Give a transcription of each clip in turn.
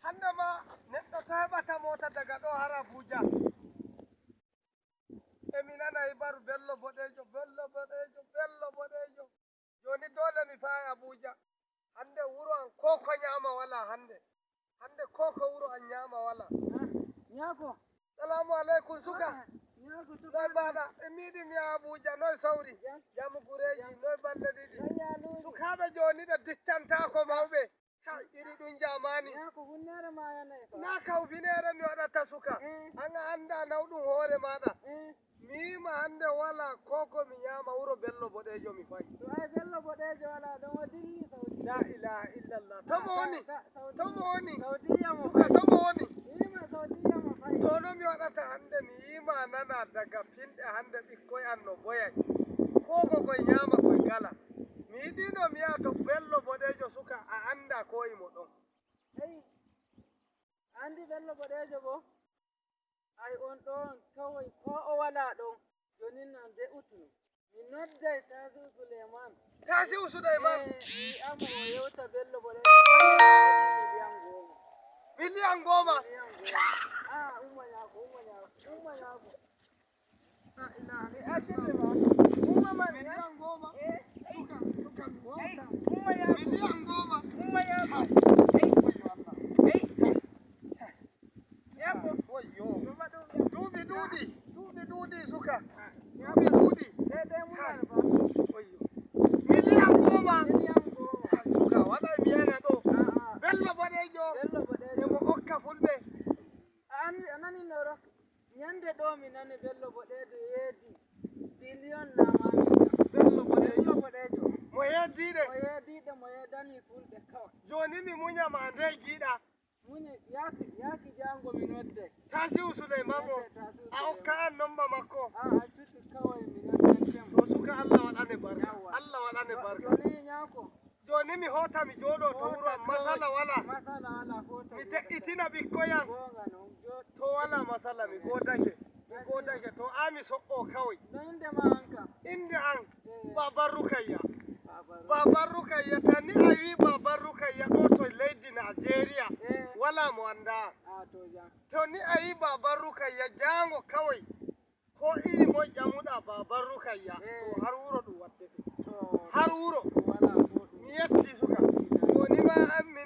hande ma neɗɗo to heɓata mota daga ɗo har Abuja emi nanayi baru bello boɗejo joni dole mi fayi Abuja hande wuro an ko ko nyama wala hande ko wuro an nyama wala. Nyako. Salamu alaikum suka. Noy baɗa emi yiɗi mi yaha Abuja noy sawri jamu gureji noy balle ɗiɗi sukaɓe joni ɓe diccantako mawɓe iri ɗum jamani na kawfinere mi waɗata suka an a anda nawɗum hoore maɗa mi yima hande wala koko mi nyama wuro bello boɗejo mi fayi la ilaha illallah tomo woni suka tomo woni tono mi waɗata hande mi yima nana daga pinɗe hande ɓikkoy an no boyay koko koye nyama koye gala mi yiɗino mi yaha to bello boɗejo suka a anda ko imo ɗon andi bello boɗejo bo ay on ɗon kawai ko o wala ɗon joni nan de utunu mi nodday Tasiu Sulaiman amo o yewta bello boɗejo miliyan goma umma nyako la ilaha miliyan goma suka wota miliyan goma wayyo duuɓi ɗuuɗi suka duuɓi ɗuuɗi wayyo miliyan goma suka waɗa mi yana ɗo bello boɗejo emo hokka fulɓe anani noro nyande ɗo mi nani bello boɗejo yeedi billion namani bello boɗejo mo yeddiɗe mo yeddani fulɓe kawai joni mi muñama nde jiiɗa muñe yaki jango mi nodde Tasiu Sulaiman o a hokka an nomba makko a cuti kawai mi noddantem to suka Allah waɗane barka joni nyako joni mi hota mi jooɗo to wuro am masala wala mi de'itina ɓikkoyam to wala masala mi godake to ami soɓɓo kawai inde an Baban Rukayya tani a wi Baban Rukayya ɗo to leydi Nigeria wala mo anda to ni a yi Baban Rukayya jango kawai ko iri mo ƴamuɗa Baban Rukayya to har wuro ɗum waddete har wuro mi yetti suka joni ma an mi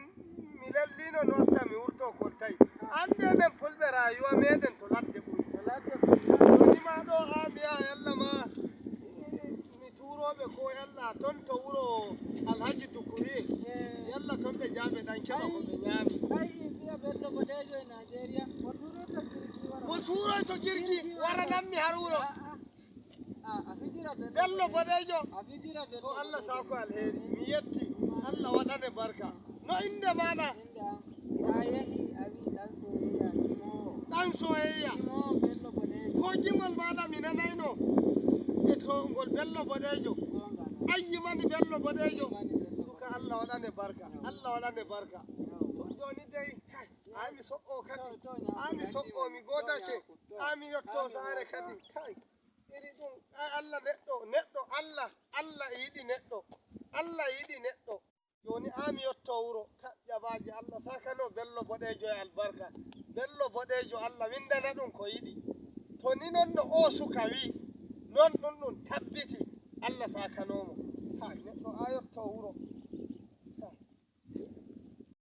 lellino no watta mi wurto koltayi ande nden fulɓe rayuwa meɗen to ladde ɓuri joni ma ɗo ha mbiya yalla ma mi turoɓe ko yalla ton to wuro Alhaji Dukuri yalla ton ɓe jaɓe ɗan keɓa ko ɓe ñaami mo turoy to jirgi wara nanmi har wuro bello boɗejo to Allah sako alheri mi yetti Allah waɗane barka no inde maɗa ɗan soyayya ko jingol maɗa mi nanayno e to ngol bello boɗejo ayyimani bello boɗejo suka Allah waɗane barka to joni dey ami soɓɓo kadi ami soɓɓo mi godake ami yetto saare kadi iri ɗum Allah neɗɗo Allah yiɗi neɗɗo joni ami yetto wuro jaɓaji Allah sakano bello boɗejo e albarka bello boɗejo Allah windana ɗum ko yiɗi to ni non no o suka wi non ɗum tabbiti Allah sakanomo neɗɗo a yetto wuro